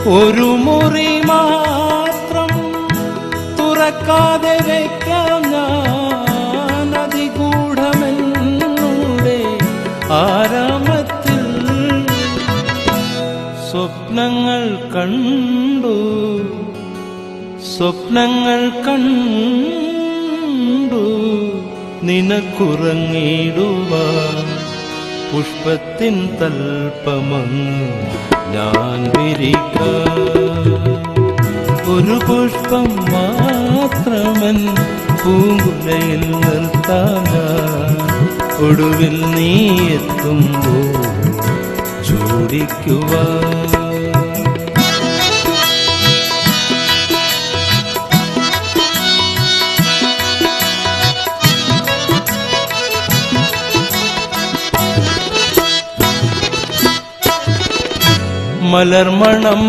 ഒരു മുറി മാത്രം തുറക്കാതെ വയ്ക്കാം ഞാൻ അതിഗൂഢമെന്നുടെ ആരാമത്തിൽ. സ്വപ്നങ്ങൾ കണ്ടു സ്വപ്നങ്ങൾ കണ്ടു നിനക്കുറങ്ങിടുവാൻ പുഷ്പത്തിൻ തൽപ്പമങ്ങ് ഞാൻ വിരിക്കാം. ഒരു പുഷ്പം മാത്രമൻ പൂങ്കുലയിൽ നിർത്താൻ ഒടുവിൽ നീ എത്തുമ്പോൾ ചൂടിക്കുവാൻ. മലർമണം